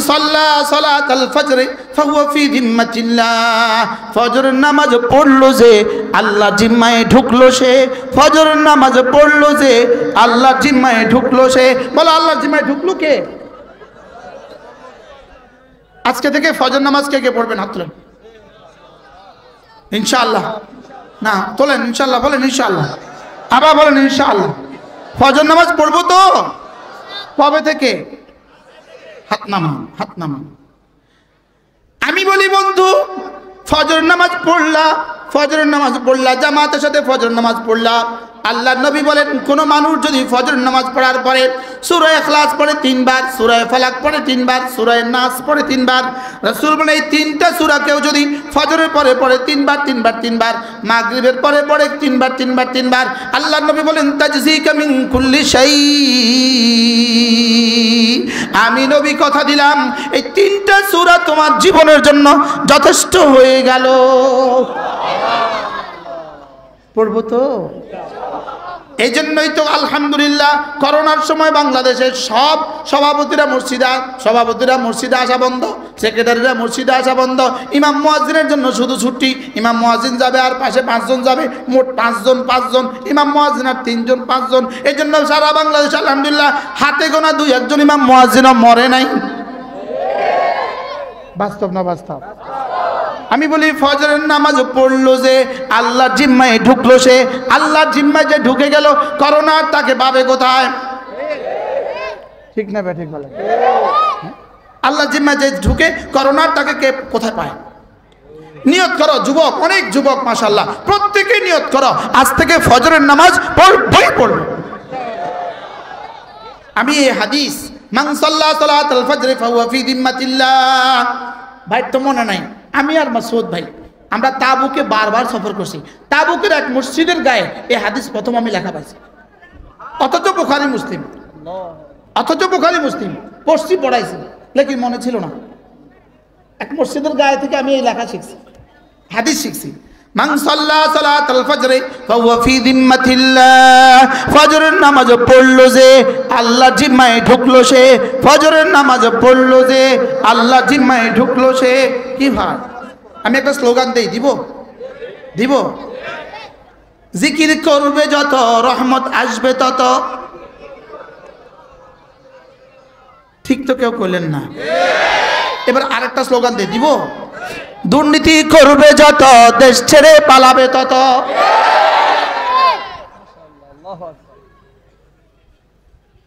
সাল্লা সালাতাল ফজর ফাহুয়া ফি জিম্মাতিল্লাহ, ফজর নামাজ পড়লো যে আল্লাহ জিম্মায় ঢুকলো সে, ফজর নামাজ পড়লো যে আল্লাহ জিম্মায় ঢুকলো সে। বলো আল্লাহ জিম্মায় ঢুকলো কে? আজকে থেকে ফজর নামাজ কে কে পড়বেন? হাত তোলেন ইনশাআল্লাহ। না তোলেন ইনশাআল্লাহ, বলেন ইনশাআল্লাহ, আবার বলেন ইনশাআল্লাহ। ফজর নামাজ পড়বো তো কবে থেকে? হাত নামান, হাত নামান। আমি বলি বন্ধু, ফজর নামাজ পড়লা, ফজর নামাজ পড়লা, জামাতের সাথে ফজর নামাজ পড়লা। আল্লাহ নবী বলেন কোন মানুষ যদি ফজর নামাজ পড়ার পরে সূরা ইখলাস পড়ে 3 বার, সূরা ফালাক পড়ে 3 বার, সূরা নাস পড়ে 3 বার, রাসূল বলেন এই 3টা সূরা কেউ যদি ফজরের পরে পড়ে 3 বার 3 বার 3 বার, মাগরিবের পরে পড়ে 3 বার 3 বার 3 বার, আল্লাহ নবী বলেন তাজজিকা মিন কুল্লি শাই, আমি নবী কথা দিলাম এই 3টা সূরা তোমার জীবনের জন্য যথেষ্ট হয়ে গেল। পড়বো তো? এই জন্যই তো আলহামদুলিল্লাহ করোনার সময় বাংলাদেশের সব সভাপতিরা মসজিদে আসা বন্ধ, সেক্রেটারিরা মসজিদে আসা বন্ধ, ইমাম মুয়াজ্জিনের জন্য শুধু ছুটি। ইমাম মুয়াজ্জিন যাবে আর পাশে 5 জন যাবে, মোট 5 জন, ইমাম মুয়াজ্জিন আর 3 জন 5 জন। এই জন্য সারা বাংলাদেশ আলহামদুলিল্লাহ হাতে গোনা 2-1 জন ইমাম মুয়াজ্জিনও মরে নাই। বাস্তব না বাস্তব? আমি বলি ফজরের নামাজ পড়লো যে আল্লাহর জিম্মায় ঢুকলো সে, আল্লাহর জিম্মায় যে ঢুকে গেল করোনা তাকে পাবে কোথায়? ঠিক না বে ঠিক বলে? আল্লাহর জিম্মায় যে ঢুকে করোনা তাকে কে কোথায় পায়? নিয়ত করো যুবক, অনেক যুবক মাশাআল্লাহ, প্রত্যেকে নিয়ত করো আজ থেকে ফজরের নামাজ পড়বই পড়বো। আমি এই হাদিস মান সাল্লা সালাতাল ফজর ফাহুয়া ফি জিম্মাতিল্লাহ, ভাই তো মনে নাই আমি আর মাসউদ ভাই আমরা তাবুকে বারবার সফর করছি, তাবুকের এক মসজিদের গায়ে এই হাদিস প্রথম আমি লেখা পাইছি, অথচ বুখারী মুসলিম পড়ছি পড়াইছি, লেকিন মনে ছিল না। এক মসজিদের গায়ে থেকে আমি এই লেখা শিখছি, হাদিস শিখছি। মান সাল্লা সালাতাল ফজর ফাহুয়া ফি জিম্মাতিল্লাহ, ফজরের নামাজ পড়লো যে আল্লাহ জিম্মায় ঢুকলো সে, ফজরের নামাজ পড়লো যে আল্লাহ জিম্মায় ঢুকলো সে। কি ভাই আমি একটা স্লোগান দেই, দিব? জিকির করবে যত রহমত আসবে তত। ঠিক তো কেউ কইলেন না। এবার আরেকটা স্লোগান দেই, দিব? দুর্নীতি করবে যত দেশ ছেড়ে পালাবে তত।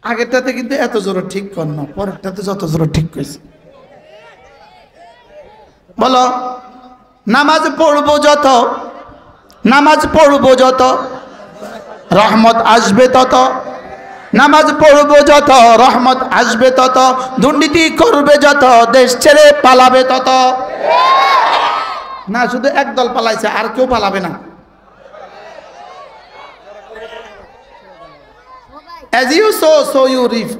আগেরটাতে কিন্তু এত জোরে ঠিক কর না, পরেরটাতে যত জোরে ঠিক কইছে। বলো নামাজ পড়বো যত রহমত আসবে তত, নামাজ পড়বো যত রহমত আসবে তত, দুর্নীতি করবে যত দেশ ছেড়ে পালাবে তত। না শুধু একদল পালাইছে, আর কেউ পালাবে না। as you sow so you reap,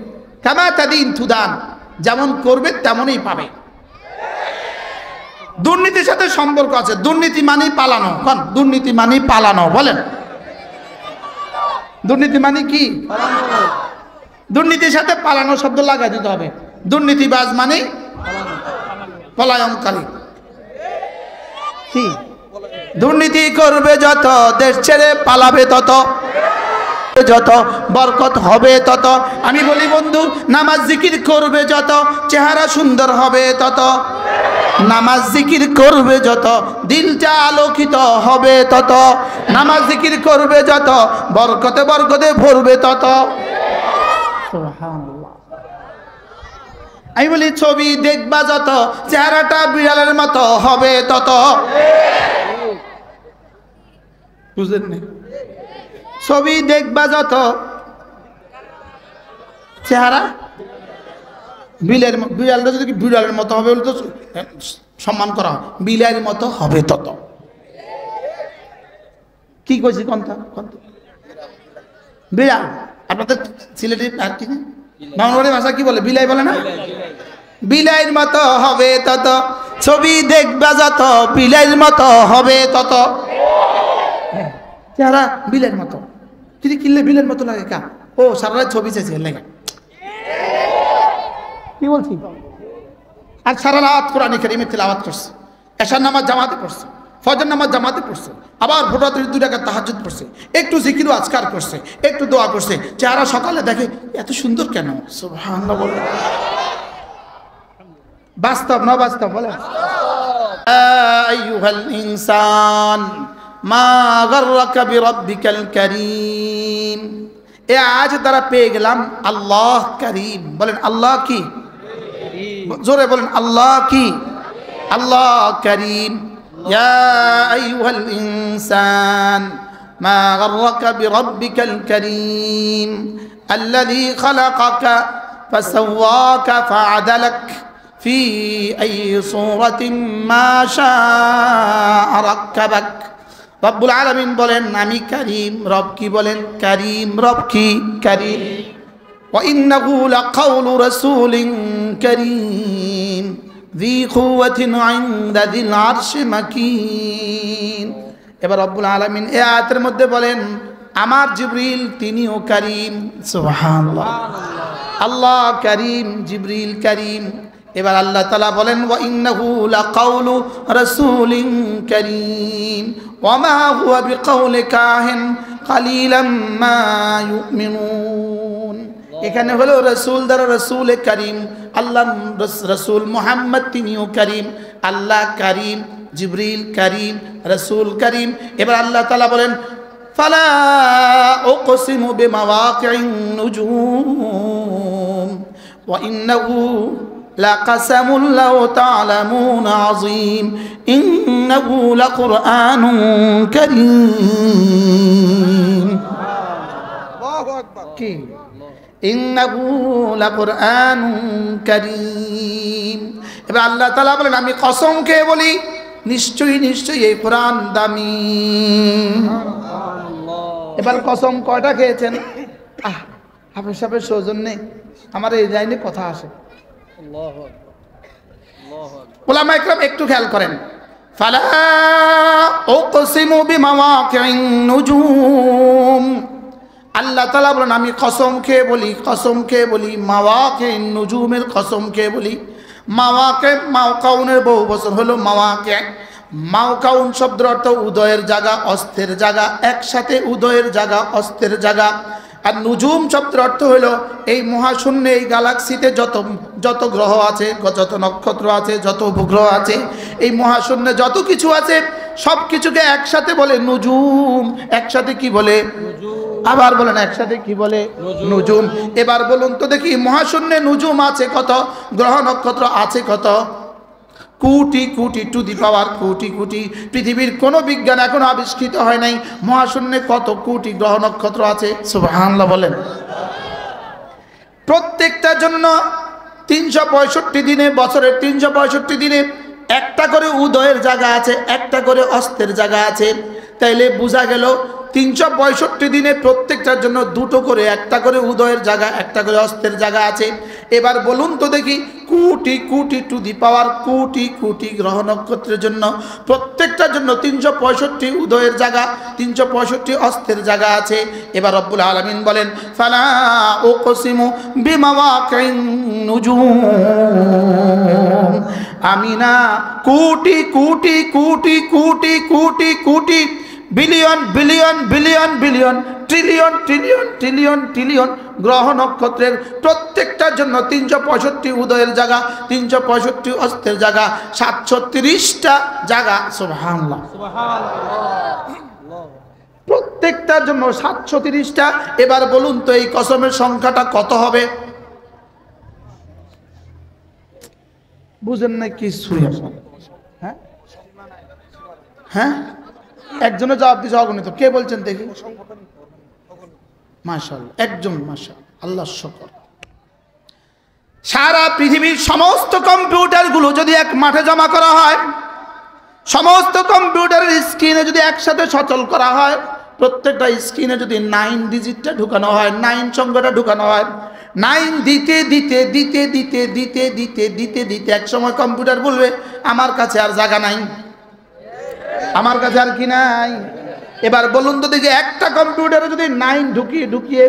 কামা তাদিন তুদান, যেমন করবে তেমনই পাবে। দুর্নীতির সাথে সম্পর্ক আছে, দুর্নীতি মানে পালানো। কোন দুর্নীতি মানে পালানো? বলেন দুর্নীতি মানে কি? দুর্নীতির সাথে পালানো শব্দ লাগাই দিতে হবে। দুর্নীতিবাজ মানে পলায়নকারী। কি দুর্নীতি করবে যত দেশ ছেড়ে পালাবে তত, যত বরকত হবে তত। আমি বলি বন্ধু নামাজ জিকির করবে যত চেহারা সুন্দর হবে তত, নামাজ জিকির করবে যত দিলটা আলোকিত হবে তত, নামাজ জিকির করবে যত বরকতে বরকতে ভরবে তত। সুবহানাল্লাহ। আমি বলি ছবি দেখবা যত চেহারাটা বিড়ালের মতো হবে তত। বুঝলেন না? ছবি দেখবা যত চেহারা বিড়ালটা যদি বিড়ালের মতো হবে বলে তো সম্মান করা হয়, বিড়ালের মতো হবে তত। কি কইছি কোনটা? বিড়াল। আপনাদের সিলেটি বাংলাদেশি ভাষা কি বলে? বিলাই বলে না? বিলাইয়ের মতো হবে তত, ছবি দেখবা যত বিলাইয়ের মতো হবে তত। চেহারা বিলের মতো, যদি কিনলে বিলের মতো লাগে কা? ও সারা রাত ছবি চাইছে লেগে। কি বলছি? আর সারা রাত কোরআন কারীমের তিলাওয়াত করছে, এশার নামাজ জামাতে পড়ছে, ফজর নামাজ জামাতে পড়ছে, আবার ভোর রাতে 2 রাকাত তাহাজ্জুদ পড়ছে, একটু জিকির ও আজকার করছে, একটু দোয়া করছে, চেহারা সকালে দেখে এত সুন্দর কেন? সুবহানাল্লাহ বলে। বাস্তব না বাস্তব বলে? আইয়ুহাল ইনসান মা গাররাকা বিরাব্বিকাল কারীম। এ আজ দ্বারা পেয়ে গেলাম আল্লাহ কারীম। বলেন আল্লাহ কি? জোরে বলেন আল্লাহ কি? আল্লাহ কারীম। ইয়া আইয়ুহাল ইনসান মা গাররাকা বিরাব্বিকাল কারীম আল্লাযী খালাকাকা ফাসাওয়াকা ফাআদালাক ফি আইয়ি সূরাতিন মা শাআ রাক্কাবাক। রব্বুল আলামিন বলেন আমি কারীম। রব কি? বলেন কারীম। রব কি? কারীম। ওয়া ইন্নাহু লাকাউলু রাসূলিন কারীম যী কুওয়াতিন ইনদা যিল আরশি মাকিন। এবার রব্বুল আলামিন এই আয়াতের মধ্যে বলেন আমার জিবরিল তিনিও কারীম। সুবহানাল্লাহ। আল্লাহ কারীম, জিবরিল কারীম। এবার আল্লাহ তাআলা বলেন ওয়া ইন্নাহু লাকাউলু রাসূলিন কারীম ওয়া মা হুয়া বিকাউলি কাহিন কালিলাম মা ইউমিনুন। এখানে হলো রাসূল দ্বারা রাসূল কারীম। আল্লাহ রাসূল মুহাম্মদ তিনিও কারীম। আল্লাহ কারীম, জিবরিল কারীম, রাসূল কারীম। এবার আল্লাহ তাআলা বলেন ফালা উকসিমু বিমাওয়াকিন নুজুম ওয়া ইন্নাহু লাকাসামুন লাউ তা'লামুন আযীম ইন্নাহু লাকুরআনুন কারীম। আল্লাহু আকবার। কি? ইন্নাহু লাকুরআনুন কারীম। এবার আল্লাহ তাআলা বলেন আমি কসম খেয়ে বলি নিশ্চয়ই নিশ্চয়ই এই কোরআন দামি। এবার কসম কয়টা খেয়েছেন? হাফেজ সাহেবের সৌজন্যে আমার এই লাইনে কথা আসে। উলামা ইকরাম একটু খেয়াল করেন। ফালা উকসিমু বিমাওয়াকিন নুজুম। আল্লাহ তাআলা বলেন আমি কসম খেয়ে বলি, কসম খেয়ে বলি, মাওয়াকিন নুজুমের কসম খেয়ে বলি। মাওয়াকে মাওকাউনের বহু বচন হলো মাওয়াকে। মাওকাউন শব্দের অর্থ উদয়ের জায়গা, অস্তের জায়গা, একসাথে উদয়ের জায়গা, অস্তের জায়গা। আর নুজুম শব্দের অর্থ হলো এই মহাশূন্যে, এই গ্যালাক্সিতে যত গ্রহ আছে, যত নক্ষত্র আছে, যত উপগ্রহ আছে, এই মহাশূন্যে যত কিছু আছে সব কিছুকে একসাথে বলে নুজুম। একসাথে কি বলে? আবার বলেন একসাথে কি বলে? নুজুম। এবার বলুন তো দেখি মহাশূন্যে নুজুম আছে কত? গ্রহ নক্ষত্র আছে কত? Crore crore, two the power crore crore. পৃথিবীর কোনো বিজ্ঞান এখনো আবিষ্কৃত হয় নাই মহাশূন্যে কত কোটি গ্রহ নক্ষত্র আছে। সুবহানাল্লাহ বলেন। প্রত্যেকটার জন্য 365 দিনে, বছরের 365 দিনে একটা করে উদয়ের জায়গা আছে, একটা করে অস্তের জায়গা আছে। তাইলে বোঝা গেল 365 দিনে প্রত্যেকটার জন্য দুটো করে, একটা করে উদয়ের জায়গা, একটা করে অস্তের জায়গা আছে। এবার বলুন তো দেখি crore crore, two the power crore crore গ্রহ নক্ষত্রের জন্য প্রত্যেকটার জন্য 365 উদয়ের জায়গা, 365 অস্তের জায়গা আছে। এবার রব্বুল আলামিন বলেন ফালা উকসিমু বিমাওয়াকিন নুজুম। আমি না crore crore crore crore crore crore, billion billion billion billion, trillion trillion trillion trillion গ্রহ নক্ষত্রের প্রত্যেকটার জন্য 365 উদয়ের জায়গা, 365 অস্তের জায়গা, 730টা জায়গা। সুবহানাল্লাহ। প্রত্যেকটার জন্য 730টা। এবার বলুন তো এই কসমের সংখ্যাটা কত হবে? বুঝেন না কিছুই? হ্যাঁ হ্যাঁ, একজনের জবাব দিয়েছে অগণিত। কে বলছেন দেখি? মাশাআল্লাহ, একজন। মাশাআল্লাহ, আল্লাহ শুকর। সারা পৃথিবীর সমস্ত কম্পিউটারগুলো যদি এক মাঠে জমা করা হয়, সমস্ত কম্পিউটারের স্ক্রিনে যদি একসাথে সচল করা হয়, প্রত্যেকটা স্ক্রিনে যদি 9 ডিজিটটা ঢুকানো হয়, 9 সংখ্যাটা ঢুকানো হয়, 9 দিতে দিতে দিতে দিতে দিতে দিতে দিতে দিতে এক সময় কম্পিউটার বলবে আমার কাছে আর জায়গা নাই, আমার কাছে আর কি নাই। এবার বলুন তো দেখি একটা কম্পিউটারে যদি 9 ঢুকিয়ে ঢুকিয়ে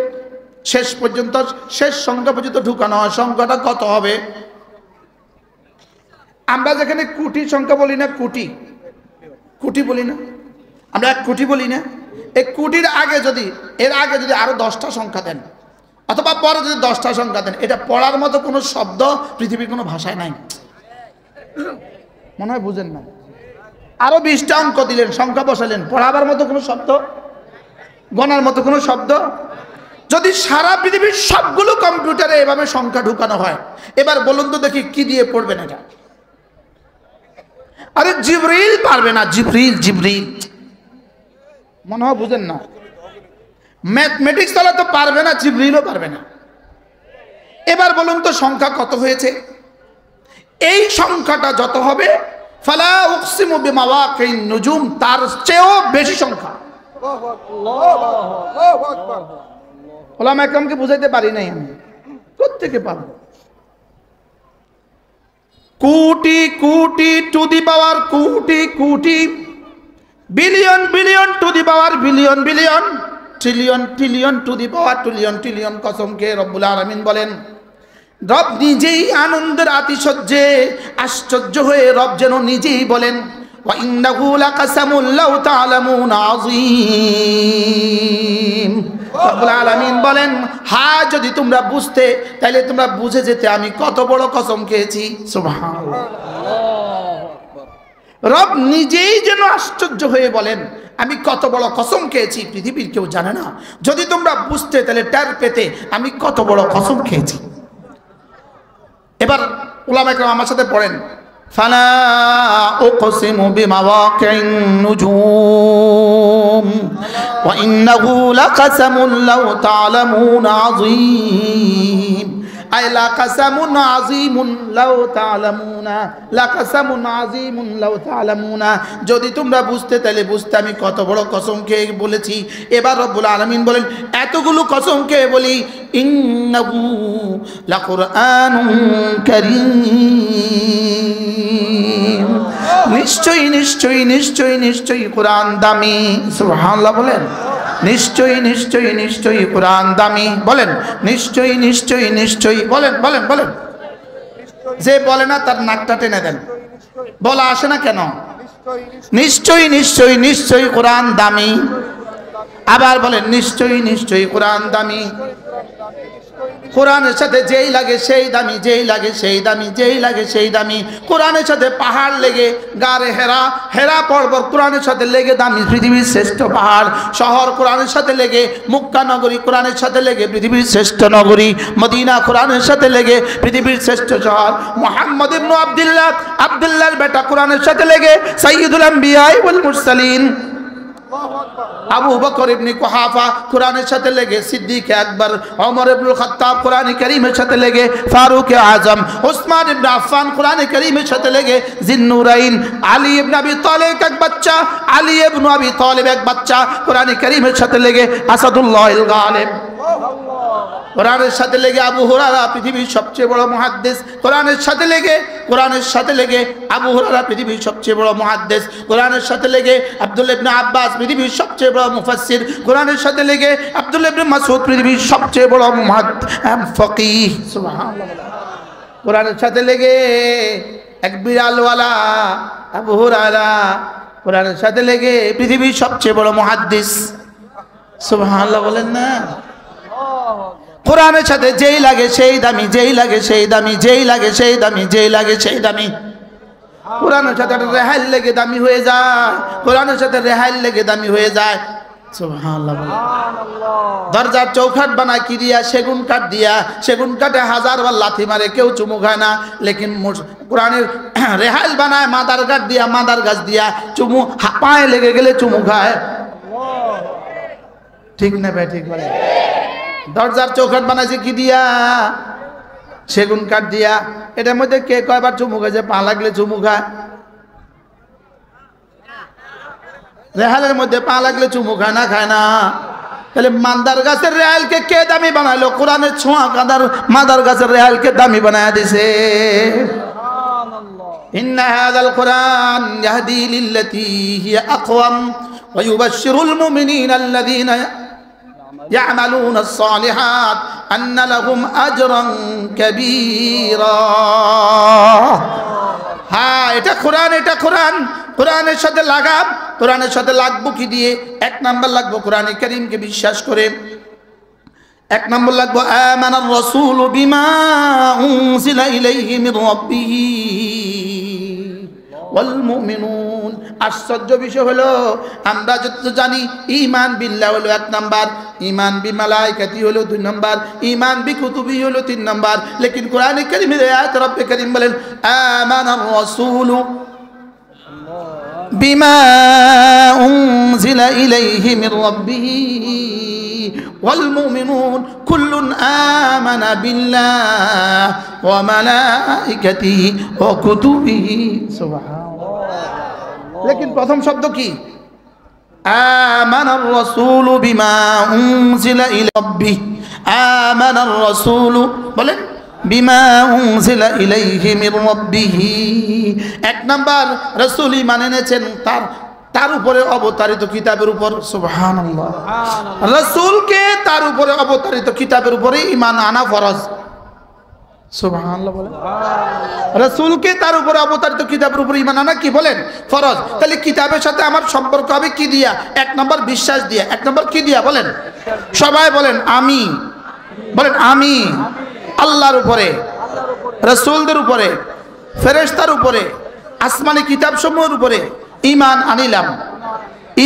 শেষ পর্যন্ত, শেষ সংখ্যা পর্যন্ত ঢুকানো হয়, সংখ্যাটা কত হবে? আমরা যেখানে কোটি সংখ্যা বলি না, কোটি বলি না, আমরা 1 কোটি বলি না, এই কোটির আগে যদি এর আগে যদি আরো 10টা সংখ্যা দেন অথবা পরে যদি 10টা সংখ্যা দেন, এটা পড়ার মতো কোনো শব্দ পৃথিবীর কোনো ভাষায় নাই। মনে হয় বুঝেন না। আরো 20টা অঙ্ক দিলেন, সংখ্যা বসালেন, পড়াবার মতো কোনো শব্দ, গণার মতো কোনো শব্দ। যদি সারা পৃথিবীর সবগুলো কম্পিউটারে এভাবে সংখ্যা ঢুকানো হয়, এবার বলুন তো দেখি কি দিয়ে পড়বেন এটা? আরে জিবরিল পারবে না, জিবরিল মনে হয় বুঝেন না। ম্যাথমেটিক্স তাহলে তো পারবে না, জিবরিলও পারবে না। এবার বলুন তো সংখ্যা কত হয়েছে? এই সংখ্যাটা যত হবে, ফালা উকসিমু বিমাওয়াকিন নুজুম, তার চেয়েও বেশি সংখ্যা। ওলামা একরামকে বুঝাইতে পারি নাই আমি, কোত্থেকে পারবো? Crore crore two the power crore, billion billion to the power billion, trillion to the power trillion. কসমকে রব্বুল আলামিন বলেন, রব নিজেই আনন্দের আতিশয্যে আশ্চর্য হয়ে রব যেন নিজেই বলেন, ওয়া ইন্নাহু লাকাসামুল লাউ তা'লামুনা আযীম। রব্বুল আলামিন বলেন, হ্যাঁ যদি তোমরা বুঝতে তাহলে তোমরা বুঝে যেতে আমি কত বড় কসম খেয়েছি। সুবহানাল্লাহ। রব নিজেই যেন আশ্চর্য হয়ে বলেন, আমি কত বড় কসম খেয়েছি, পৃথিবীর কেউ জানে না। যদি তোমরা বুঝতে তাহলে টের পেতে আমি কত বড় কসম খেয়েছি। এবার উলামা একরাম আমার সাথে পড়েন, ফালা উকসিমু বিমাওয়াকিন নুজুম ওয়া ইন্নাহু লাকাসামুন লাউ তা'লামুনা আযীম। আই লাকাসামুন আযীমুন লাউ তা'লামুনা, লাকাসামুন আযীমুন লাউ তা'লামুনা। যদি তোমরা বুঝতে তাহলে বুঝতে আমি কত বড় কসম খেয়ে বলেছি। এবার রব্বুল আলামিন বলেন, এতগুলো কসম খেয়ে বলি, ইন্নাহু লাকুরআনুন কারীম, নিশ্চয়ই কুরআন দামি। সুবহানাল্লাহ বলেন। নিশ্চয়ই কুরআন দামি। বলেন নিশ্চয়ই। বলেন। যে বলে না তার নাকটা টেনে দেন, বলা আসে না কেন? নিশ্চয়ই কুরআন দামি। আবার বলেন নিশ্চয়ই কুরআন দামি। কোরআনের সাথে যেই লাগে সেই দামি, কোরআনের সাথে পাহাড় লেগে গারে হেরা পর্বত কোরআনের সাথে লেগে দামি, পৃথিবীর শ্রেষ্ঠ পাহাড়। শহর কোরআনের সাথে লেগে, মক্কা নগরী কোরআনের সাথে লেগে পৃথিবীর শ্রেষ্ঠ নগরী। মদিনা কোরআনের সাথে লেগে পৃথিবীর শ্রেষ্ঠ শহর। মুহাম্মদ ইবনে আব্দুল্লাহর বেটা কোরআনের সাথে লেগে সাইয়্যিদুল আম্বিয়া ওয়াল মুরসালিন। আবু বকর ইবনে কুহাফা কোরআনের সাথে লেগে সিদ্দিক আকবর। ওমর ইবনুল খাত্তাব কোরআন কারীমের সাথে লেগে ফারুক আজম। ওসমান ইবনে আফফান কোরআন কারীমের সাথে লেগে জিন্নুরাইন। আলী ইবনে আবি তালিব এক বাচ্চা কোরআন কারীমের সাথে লেগে আসাদুল্লাহিল গালিব। কোরআনের সাথে লেগে আবু হুরায়রা পৃথিবীর সবচেয়ে বড় মুহাদ্দিস। কোরআনের সাথে লেগে আবু হুরায়রা পৃথিবীর সবচেয়ে বড় মুহাদ্দিস। কোরআনের সাথে লেগে আব্দুল্লাহ ইবনে আব্বাস পৃথিবীর সবচেয়ে বড় মুফাসসির। কোরআনের সাথে লেগে আব্দুল্লাহ ইবনে মাসউদ পৃথিবীর সবচেয়ে বড় ফকিহ। সুবহানাল্লাহ। কোরআনের সাথে লেগে এক বিড়ালওয়ালা আবু হুরায়রা, কোরআনের সাথে লেগে পৃথিবীর সবচেয়ে বড় মুহাদ্দিস। সুবহানাল্লাহ বলেন না। কোরআনের সাথে যেই লাগে সেই দামি। কোরআনের সাথে রেহাইল লেগে দামি হয়ে যায়। সুবহানাল্লাহ। দরজার চৌখাট বানায় কি দিয়া? সেগুন কাঠ দিয়া। সেগুন কাঠে 1000 বার লাথি মারে কেউ চুমু খায় না, লেকিন কোরআনের রেহাইল বানায় মাদার গাছ দিয়া চুমু পায়ে লেগে গেলে চুমু খায়। ঠিক না ভাই? ঠিক বলে। দরজার চৌখাট বানাইছে কি দিয়া? সেগুন কাঠ দিয়া। এটার মধ্যে কে কয়বার চুমু খায়? পা লাগলে চুমু খায়। রেহালের মধ্যে পা লাগলে চুমু খায় না। তাহলে মাদার গাছের রেহালকে কে দামি বানাইলো? কোরআনের ছোঁয়া মাদার গাছের রেহালকে দামি বানায় দিছে। ইন্না হাযাল কুরআন ইয়াহদি লিল্লাতী হিয়া আকওয়াম ওয়া ইউবাশশিরুল মুমিনিনা আল্লাযীনা يعملون الصالحات أن لهم أجرا كبيرا। এটা কোরআন, এটা কোরআন, কোরআনের সাথে লাগাম। কোরআনের সাথে লাগবো কি দিয়ে? এক নাম্বার লাগবো কোরআনে কারীমকে বিশ্বাস করে। এক নম্বর লাগবো আমানার রাসূলু বিমা উনজিলা ইলাইহি মির রাব্বিহি ওয়াল মুমিনুন। আশ্চর্য বিষয় হলো আমরা যত জানি ঈমান বিল্লাহ হলো এক নাম্বার, ঈমান বিমালাইকাতি হলো দুই নাম্বার, ঈমান বিকুতুবি হলো তিন নাম্বার। লেকিন কোরআনে কারীমের আয়াত রব্বে কারীম বলেন আমানার রাসূলু বিমা উনজিলা ইলাইহি মির রাব্বিহি والمؤمنون كل آمن بالله وملائكته وكتبه سبحان الله। लेकिन प्रथम शब्द की آمن الرسول بما أنزل إلى ربه آمن الرسول বলেন বিমা উনজিলা ইলাইহি মির রাব্বিহি। এক নাম্বার রাসূল ঈমান এনেছেন তার উপরে অবতারিত কিতাবের উপর। সুবহানাল্লাহ। রাসূলকে তার উপরে অবতারিত কিতাবের উপরে ঈমান আনা ফরজ। সুবহানাল্লাহ বলেন। রাসূলকে তার উপরে অবতারিত কিতাবের উপরে ঈমান আনা কি বলেন? ফরজ। তাহলে কিতাবের সাথে আমার সম্পর্ক হবে কি দিয়া? এক নম্বর বিশ্বাস দিয়া। এক নম্বর কি দিয়া বলেন? সবাই বলেন আমি। বলেন আমি আল্লাহর উপরে, রাসূলদের উপরে, ফেরেশতার উপরে, আসমানি কিতাব সমূহের উপরে ঈমান আনিলাম।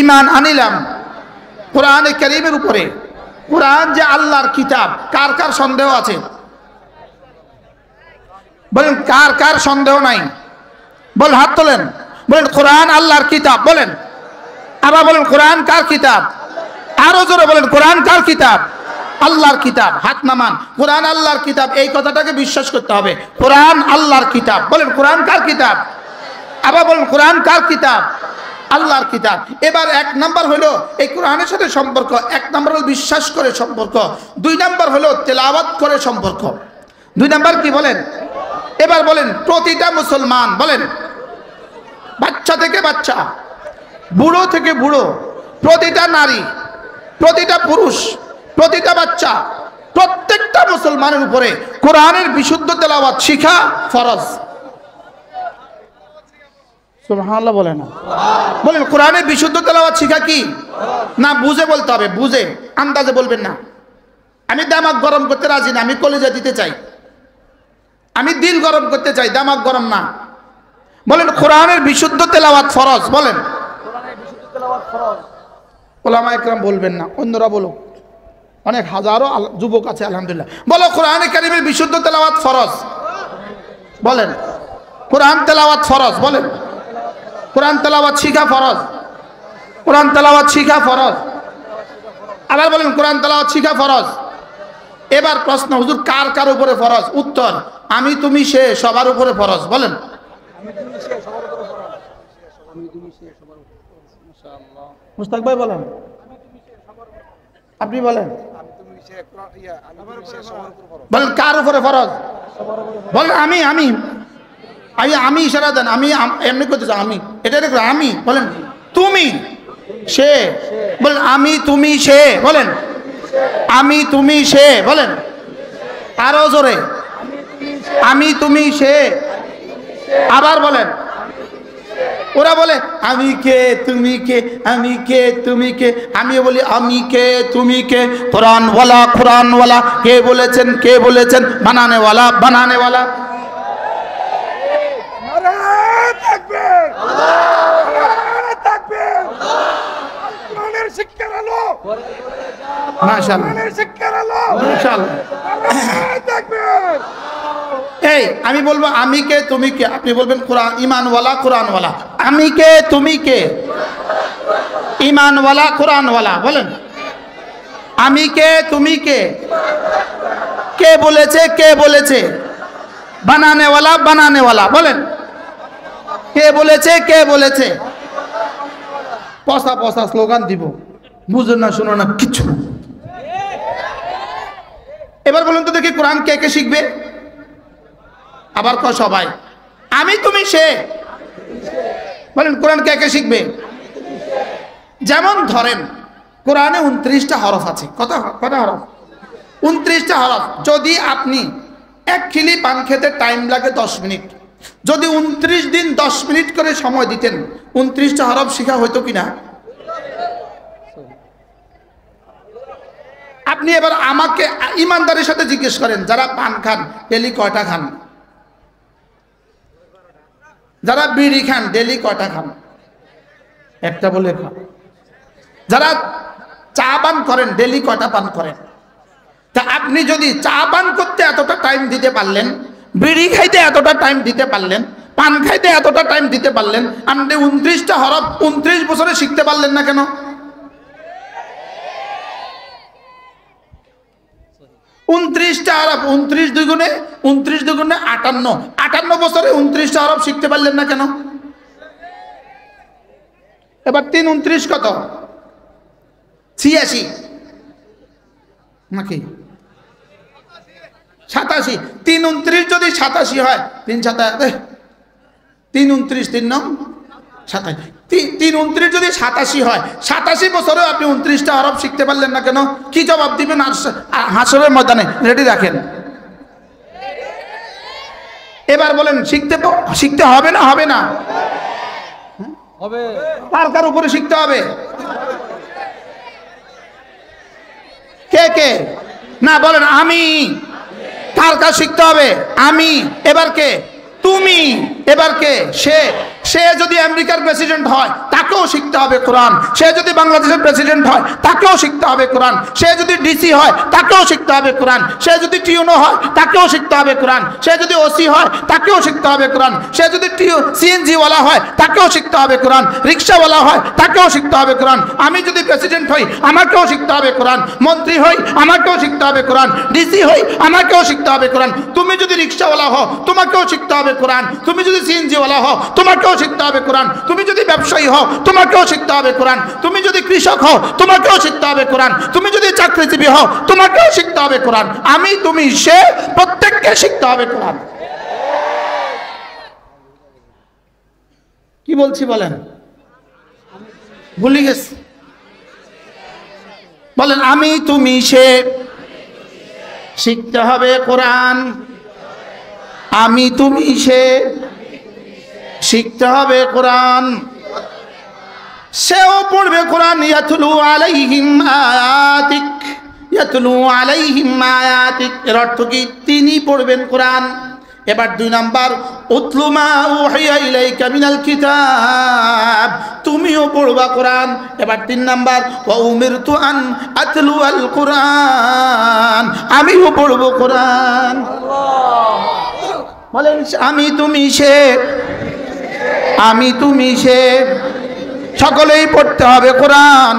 ঈমান আনিলাম কোরআনে কারীমের উপরে। কোরআন যে আল্লাহর কিতাব, কার কার সন্দেহ আছে? বলেন কার কার সন্দেহ নাই? বল হাত তোলেন। বলেন কোরআন আল্লাহর কিতাব। বলেন আবার বলেন কোরআন কার কিতাব? আরো জোরে বলেন কোরআন কার কিতাব? আল্লাহর কিতাব। হাত নামান। কোরআন আল্লাহর কিতাব, এই কথাটাকে বিশ্বাস করতে হবে। কোরআন আল্লাহর কিতাব। বলেন কোরআন কার কিতাব? আবার বলেন কোরআন কার কিতাব? আল্লাহর কিতাব। এবার এক নাম্বার হলো এই কোরআনের সাথে সম্পর্ক। এক নাম্বার হলো বিশ্বাস করে সম্পর্ক। দুই নাম্বার হলো তেলাওয়াত করে সম্পর্ক। দুই নাম্বার কি বলেন? এবার বলেন প্রতিটা মুসলমান, বলেন বাচ্চা থেকে বাচ্চা, বুড়ো থেকে বুড়ো, প্রতিটা নারী, প্রতিটা পুরুষ, প্রতিটা বাচ্চা, প্রত্যেকটা মুসলমানের উপরে কোরআনের বিশুদ্ধ তেলাওয়াত শিখা ফরজ। সুবহানাল্লাহ বলেন না। বলেন কোরআনের বিশুদ্ধ তেলাওয়াত শিখা কি না? বুঝে বলতে হবে, বুঝে, আন্দাজে বলবেন না। আমি দামাক গরম করতে রাজি না, আমি কলিজা দিতে চাই, আমি দিল গরম করতে চাই, দামাক গরম না। বলেন কোরআনের বিশুদ্ধ তেলাওয়াত ফরজ। বলেন কোরআনের বিশুদ্ধ তেলাওয়াত ফরজ। ওলামা একরাম বলবেন না, অন্যরা বলো। অনেক হাজারো যুবক আছে আলহামদুলিল্লাহ। বলো কোরআনে কারীমের বিশুদ্ধ তেলাওয়াত ফরজ। বলেন কোরআন তেলাওয়াত ফরজ। বলেন কোরআন তেলাওয়াত শিখা ফরজ। কোরআন তেলাওয়াত শিখা ফরজ। আবার বলেন কোরআন তেলাওয়াত শিখা ফরজ। এবার প্রশ্ন, হুজুর কার কার উপরে ফরজ? উত্তর আমি তুমি সে সবার উপরে ফরজ। বলেন মুস্তাক ভাই বলেন, আপনি বলেন। বলেন কার উপরে ফরজ? বলেন আমি আমি আমি ইশারা দেন, আমি এমনি করতে চাই, আমি এটা দেখো আমি। বলেন তুমি সে। বলেন আমি তুমি সে। বলেন আমি তুমি সে। বলেন আরো জোরে আমি তুমি সে। আবার বলেন। ওরা বলে আমি কে তুমি কে, আমি কে তুমি কে। আমিও বলি আমি কে তুমি কে। কোরআনওয়ালা কোরআনওয়ালা, কে বলেছেন কে বলেছেন, বানানেওয়ালা বানানেওয়ালা। এই আমি বলবো আমি কে তুমি কে, আপনি বলবেন কোরআন ঈমানওয়ালা কোরআনওয়ালা। আমি কে তুমি কে, ঈমানওয়ালা কোরআনওয়ালা। বলেন আমি কে তুমি কে, কে বলেছে কে বলেছে, বানানেওয়ালা বানানেওয়ালা। বলেন কে বলেছে কে বলেছে। পসা পসা স্লোগান দিব, বুঝো না শোনো না কিছু। এবার বলুন তো দেখি কোরআন কে কে শিখবে? আবার ক সবাই আমি তুমি সে। বলেন কোরআন কে কে শিখবে? যেমন ধরেন কোরআনে 29টা হরফ আছে। কত হরফ? 29টা হরফ। যদি আপনি এক খিলি পান খেতে টাইম লাগে 10 মিনিট, যদি 29 দিন 10 মিনিট করে সময় দিতেন 29টা হরফ শেখা হতো কিনা? আপনি এবার আমাকে ইমানদারের সাথে জিজ্ঞেস করেন, যারা পান খান ডেলি কয়টা খান? যারা বিড়ি খান ডেলি কয়টা খান? একটা বলে খান। যারা চা পান করেন ডেলি কয়টা পান করেন? তা আপনি যদি চা পান করতে এতটা টাইম দিতে পারলেন, বিড়ি খাইতে এতটা টাইম দিতে পারলেন, পান খাইতে এতটা টাইম দিতে পারলেন, আপনি 29টা হরফ 29 বছরে শিখতে পারলেন না কেন? 29টা হরফ 29 দুগুণে 58 58 বছরে 29টা হরফ শিখতে পারলেন না কেন? এবার 3 29 কত? 86 নাকি 87? 3 29 যদি 87 হয়, 3 29 3 9 27, 3 29 যদি 87 হয়, 87 বছরে আপনি 29টা হরফ শিখতে পারলেন না কেন? কি জবাব দিবেন হাসরের ময়দানে? রেডি রাখেন। এবার বলেন শিখতে হবে না হবে না? হবে। কার উপরে শিখতে হবে? কে কে? না বলেন আমি। কার শিখতে হবে? আমি। এবার কে? তুমি। এবার কে? সে যদি আমেরিকার প্রেসিডেন্ট হয় তাকেও শিখতে হবে কোরআন। সে যদি বাংলাদেশের প্রেসিডেন্ট হয় তাকেও শিখতে হবে কোরআন। সে যদি ডিসি হয় তাকেও শিখতে হবে কোরআন। সে যদি টিউনো হয় তাকেও শিখতে হবে কোরআন। সে যদি ওসি হয় তাকেও শিখতে হবে কোরআন। সে যদি সিএনজি ওয়ালা হয় তাকেও শিখতে হবে কোরআন। রিক্সাওয়ালা হয় তাকেও শিখতে হবে কোরআন। আমি যদি প্রেসিডেন্ট হই আমাকেও শিখতে হবে কোরআন। মন্ত্রী হই আমাকেও শিখতে হবে কোরআন। ডিসি হই আমাকেও শিখতে হবে কোরআন। তুমি যদি রিক্সাওয়ালা হও তোমাকেও শিখতে হবে কোরআন। তুমি যদি সিএনজি ওয়ালা হও তোমাকেও শিখতে হবে কোরআন। তুমি যদি ব্যবসায়ী হও তোমাকেও শিখতে হবে কোরআন। তুমি যদি কৃষক হও তোমাকেও শিখতে হবে কোরআন। তুমি যদি চাকরিজীবী হও তোমাকেও শিখতে হবে কোরআন। আমি তুমি সে প্রত্যেককে শিখতে হবে কোরআন। কি বলছি বলেন? ভুলে গেছি। বলেন আমি তুমি সে শিখতে হবে কোরআন। আমি তুমি সে শিখতে হবে কোরআন। সেও পড়বে কোরআন। ইয়াতলু আলাইহিম আয়াতিক, ইয়াতলু আলাইহিম আয়াতিক এর অর্থ কি? তিনি পড়বেন কোরআন। এবার 2 নাম্বার, উতলু মা উহিয়া ইলাইকা মিনাল কিতাব, তুমিও পড়বা কোরআন। এবার 3 নাম্বার, ওয়া উমিরতু আন আতলু আল কোরআন, আমিও পড়ব কোরআন। বলেন আমি তুমি সে, আমি তুমি সে। সকলেই পড়তে হবে কোরআন।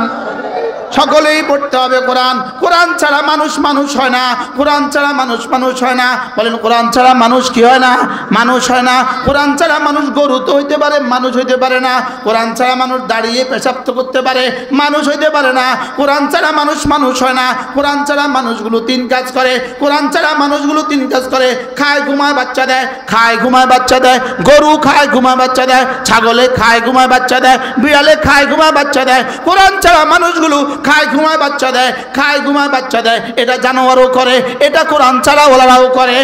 সকলেই পড়তে হবে কোরআন। কোরআন ছাড়া মানুষ মানুষ হয় না। কোরআন ছাড়া মানুষ মানুষ হয় না। বলেন কোরআন ছাড়া মানুষ কি হয় না? মানুষ হয় না। কোরআন ছাড়া মানুষ গরু তো হইতে পারে, মানুষ হইতে পারে না। কোরআন ছাড়া মানুষ দাঁড়িয়ে পেশাব তো করতে পারে, মানুষ হইতে পারে না। কোরআন ছাড়া মানুষ মানুষ হয় না। কোরআন ছাড়া মানুষগুলো 3 কাজ করে। কোরআন ছাড়া মানুষগুলো 3 কাজ করে। খায় ঘুমায় বাচ্চা দেয়, খায় ঘুমায় বাচ্চা দেয়। গরু খায় ঘুমায় বাচ্চা দেয়, ছাগলে খায় ঘুমায় বাচ্চা দেয়, বিড়ালে খায় ঘুমায় বাচ্চা দেয়। কোরআন ছাড়া মানুষগুলো খায় ঘুমায় বাচ্চা দেয়, খায় ঘুমায় বাচ্চা দেয়। এটা জানোয়ারও করে, এটা কোরআন ছাড়া ওলারাও করে।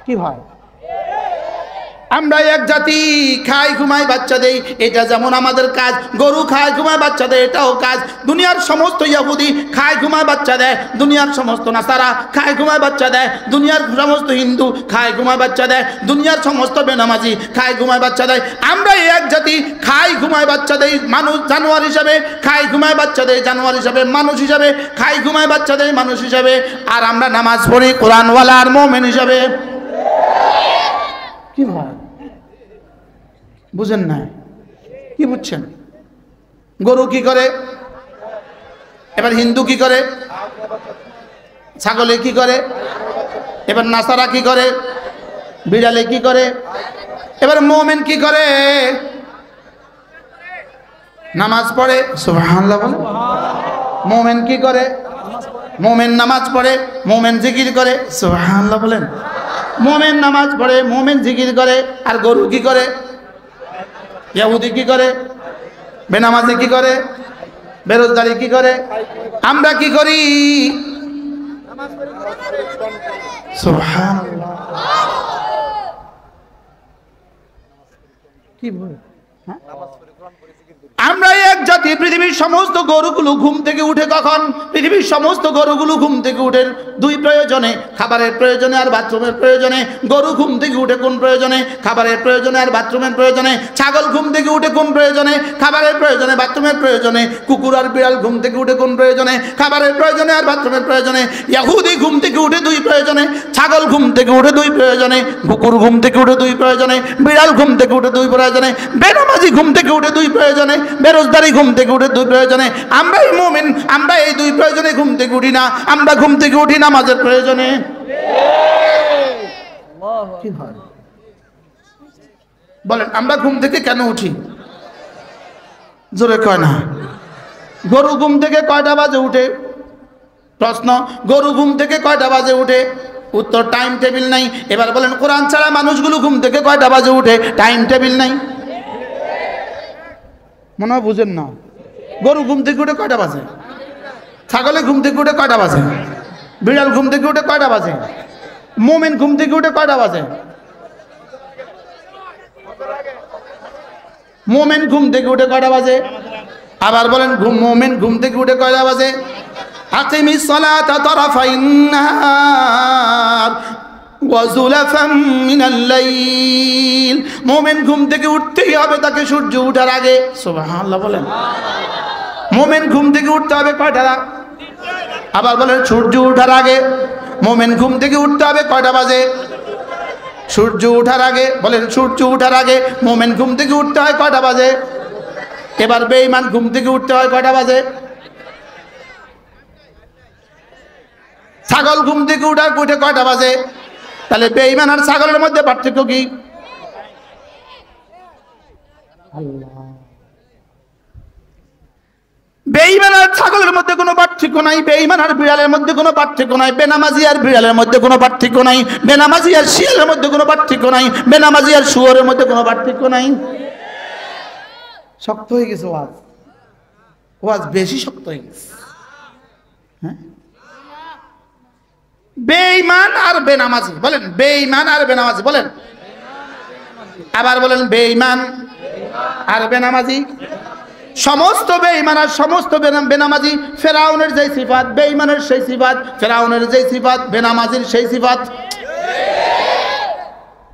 কি ভাই? আমরা এক জাতি, খাই ঘুমায় বাচ্চা দেই, এটা যেমন আমাদের কাজ। গরু খায় ঘুমায় বাচ্চা দেয়, এটাও কাজ। দুনিয়ার সমস্ত ইহুদি খায় ঘুমায় বাচ্চা দেয়, দুনিয়ার সমস্ত নাসারা খায় ঘুমায় বাচ্চা দেয়, দুনিয়ার সমস্ত হিন্দু খায় ঘুমায় বাচ্চা দেয়, দুনিয়ার সমস্ত বেনামাজি খায় ঘুমায় বাচ্চা দেয়। আমরা এক জাতি, খাই ঘুমায় বাচ্চা দেই মানুষ জানোয়ার হিসাবে, খাই ঘুমায় বাচ্চা দেয় জানোয়ার হিসাবে, মানুষ হিসাবে, খাই ঘুমায় বাচ্চা দেয় মানুষ হিসাবে। আর আমরা নামাজ পড়ি কোরআনওয়ালা আর মুমিন হিসাবে। কি ভাই বুঝেন না? কি বুঝছেন? গরু কি করে? এবার হিন্দু কি করে? ছাগলে কি করে? এবার নাসারা কি করে? বিড়ালে কি করে? এবার মুমিন কি করে? নামাজ পড়ে। সুবহানাল্লাহ বলে। মুমিন কি করে? মুমিন নামাজ পড়ে, মুমিন জিকির করে। সুবহানাল্লাহ বলেন। মুমিন নামাজ পড়ে, মুমিন জিকির করে। আর গরু কি করে? ইহুদি কি করে? বেনামাজি কি করে? বেরোজগারি কি করে? আমরা কি করি? সুবহানাল্লাহ। কি বল হ্যাঁ আমরা এক জাতি পৃথিবীর সমস্ত গরুগুলো ঘুম থেকে উঠে কখন পৃথিবীর সমস্ত গরুগুলো ঘুম থেকে উঠে দুই প্রয়োজনে খাবারের প্রয়োজনে আর বাথরুমের প্রয়োজনে গরু ঘুম থেকে উঠে কোন প্রয়োজনে খাবারের প্রয়োজনে আর বাথরুমের প্রয়োজনে ছাগল ঘুম থেকে উঠে কোন প্রয়োজনে খাবারের প্রয়োজনে বাথরুমের প্রয়োজনে কুকুর আর বিড়াল ঘুম থেকে উঠে কোন প্রয়োজনে খাবারের প্রয়োজনে আর বাথরুমের প্রয়োজনে ইহুদি ঘুম থেকে উঠে দুই প্রয়োজনে ছাগল ঘুম থেকে উঠে দুই প্রয়োজনে কুকুর ঘুম থেকে উঠে দুই প্রয়োজনে বিড়াল ঘুম থেকে উঠে দুই প্রয়োজনে বেনামাজি ঘুম থেকে উঠে দুই প্রয়োজনে বেরোজগারি ঘুম থেকে উঠে দুই প্রয়োজনে আমরাই মুমিন আমরা এই দুই প্রয়োজনে ঘুম থেকে উঠি না আমরা ঘুম থেকে উঠি নামাজের প্রয়োজনে কি হয় বলেন আমরা ঘুম থেকে কেন উঠি জোরে কয় না গরু ঘুম থেকে কয়টা বাজে উঠে প্রশ্ন গরু ঘুম থেকে কয়টা বাজে উঠে উত্তর টাইম টেবিল নাই এবার বলেন কোরআন ছাড়া মানুষগুলো ঘুম থেকে কয়টা বাজে উঠে টাইম টেবিল নাই মনে হয় বুঝেন না গরু ঘুম থেকে উঠে কয়টা বাজে ছাগলে ঘুম থেকে উঠে কয়টা বাজে বিড়াল ঘুম থেকে উঠে কয়টা বাজে মুমিন ঘুম থেকে উঠে কয়টা বাজে মুমিন ঘুম থেকে উঠে কয়টা বাজে আবার বলেন মুমিন ঘুম থেকে উঠে কয়টা বাজে আকিমিস সালাতা তারাফাইন নাহার ওয়া যুলাফাম মিনাল লাইল মুমিন ঘুম থেকে উঠতেই হবে তাকে সূর্য ওঠার আগে সুবহানাল্লাহ বলেন মুমিন ঘুম থেকে উঠতে হবে কয়টা আবার বলেন সূর্য ওঠার আগে মুমিন ঘুম থেকে উঠতে হবে কয়টা বাজে সূর্য ওঠার আগে বলেন সূর্য ওঠার আগে মুমিন ঘুম থেকে উঠতে হয় কয়টা বাজে এবার বেঈমান ঘুম থেকে উঠতে হয় কয়টা বাজে ছাগল ঘুম থেকে উঠে কয়টা বাজে তাহলে বেঈমান আর ছাগলের মধ্যে পার্থক্য কি বেঈমান আর ছাগলের মধ্যে কোনো পার্থক্য নাই বেঈমান আর বিড়ালের মধ্যে কোনো পার্থক্য নাই বেনামাজি আর বিড়ালের মধ্যে কোনো পার্থক্য নাই বেনামাজি আর শিয়ালের মধ্যে কোনো পার্থক্য নাই বেনামাজি আর শুয়োরের মধ্যে কোনো পার্থক্য নাই শক্ত হয়ে গেছে ওয়াজ বেশি শক্ত হয়ে গেছে হ্যাঁ বেঈমান আর বেনামাজি বলেন বেঈমান আর বেনামাজি বলেন আবার বলেন বেঈমান আর বেনামাজি সমস্ত বেঈমান আর সমস্ত বেনামাজি ফেরাউনের যেই সিফাত বেঈমানের সেই সিফাত ফেরাউনের যেই সিফাত বেনামাজির সেই সিফাত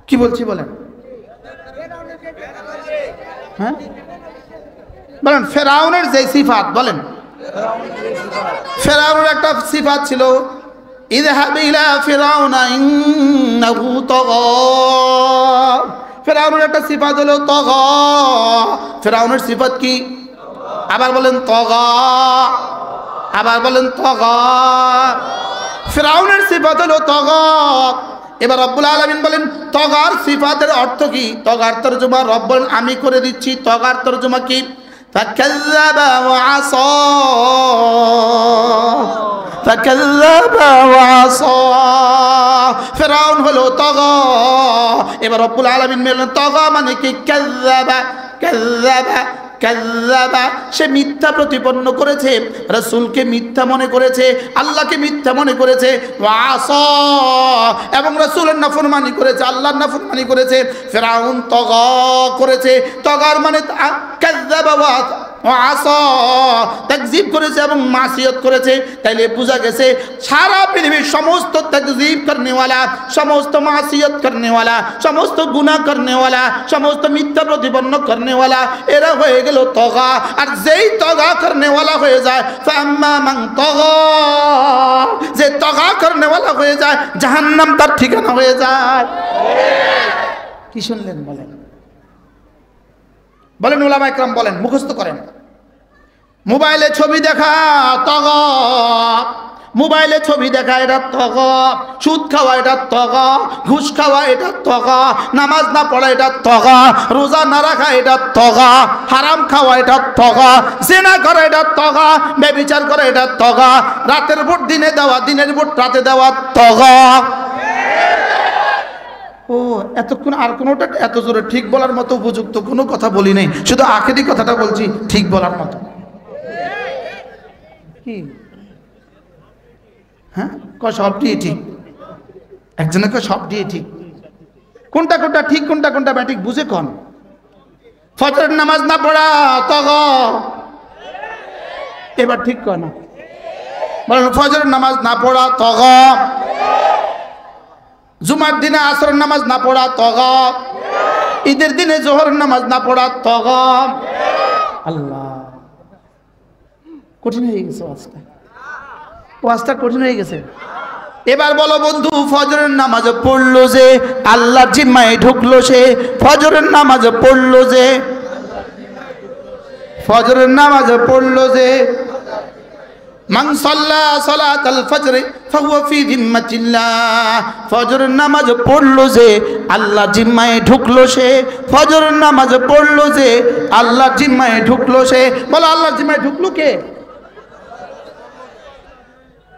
কি বলছি বলেন হ্যাঁ বলেন ফেরাউনের যেই সিফাত বলেন ফেরাউনের একটা সিফাত ছিল ইযহাব ইলা ফিরাউনা ইন্নাহু তাগা ফেরাউনের একটা সিফাত হলো তাগা ফেরাউনের সিফাত কি আবার বলেন তাগা আবার বলেন তাগা ফিরাউনের সিফাত হলো তাগা এবার রব্বুল আলামিন বলেন তাগার সিফাতের অর্থ কি তাগার তরজমা রব বলেন আমি করে দিচ্ছি তাগার তরজমা কি ফাকাল্লাবা ওয়া আসা ফাকাল্লাবা ওয়া আসা ফিরাউন হলো তাগা এবার রব্বুল আলামিন বলেন তাগা মানে কি কাল্লাবা কাল্লাবা কাল্লাবা সে মিথ্যা প্রতিপন্ন করেছে রাসূলকে মিথ্যা মনে করেছে আল্লাহকে মিথ্যা মনে করেছে ওয়া আসা এবং রাসূলের নাফরমানি করেছে আল্লাহর নাফরমানি করেছে ফিরাউন তাগা করেছে তাগার মানে কাল্লাবা ওয়া আসা তাকযীব করেছে এবং মাসিয়ত করেছে তাইলে বোঝা গেছে সারা পৃথিবীর সমস্ত তাকযীব করনেওয়ালা সমস্ত মাসিয়ত করনেওয়ালা সমস্ত গুনাহ করনেওয়ালা সমস্ত মিথ্যা প্রতিপন্ন করনেওয়ালা এরা হয়ে গেল তাগা আর যেই তাগা করনেওয়ালা হয়ে যায় ফাম্মা মান তাগা যে তাগা করনেওয়ালা হয়ে যায় জাহান্নাম তার ঠিকানা হয়ে যায় কি শুনলেন বলেন বলেন উলামা ইকরাম বলেন মুখস্থ করেন মোবাইলে ছবি দেখা তাগা মোবাইলে ছবি দেখা এটা তাগা সুদ খাওয়া এটা তাগা ঘুষ খাওয়া এটা তাগা নামাজ না পড়া এটা তাগা রোজা না রাখা এটা তাগা হারাম খাওয়া এটা তাগা জিনা করা এটা তাগা ব্যভিচার করা এটা তাগা রাতের ভোট দিনে দেওয়া দিনের ভোট রাতে দেওয়া তাগা ও এতক্ষণ আর কোনোটা এত জোরে ঠিক বলার মতো উপযুক্ত কোনো কথা বলি নাই শুধু আখেরি কথাটা বলছি ঠিক বলার মতো কি হ্যাঁ সবটি ঠিক একজনকে সবটি ঠিক কোনটা কোনটা ঠিক কোনটা কোনটা ব্যাঠিক বুঝে কোন ফজরের নামাজ না পড়া তগ, এবার ঠিক কর না বলেন, ফজরের নামাজ না পড়া তগ, জুমার দিনে আসরের নামাজ না পড়া তগ, ঈদের দিনে জোহরের নামাজ না পড়া তগ। আল্লাহ, কঠিন হয়ে গেছে ওয়াজটা, ওয়াজটা কঠিন হয়ে গেছে। এবার বলো বন্ধু, ফজরের নামাজ পড়লো যে আল্লাহর জিম্মায় ঢুকলো সে, ফজরের নামাজ পড়লো যে, ফজরের নামাজ পড়লো যে, মান সাল্লা সালাতাল ফজর ফাহুয়া ফি জিম্মাতিল্লাহ, ফজরের নামাজ পড়লো যে আল্লাহর জিম্মায় ঢুকলো সে, ফজরের নামাজ পড়লো যে আল্লাহর জিম্মায় ঢুকলো সে। বলো আল্লাহর জিম্মায় ঢুকলো কে?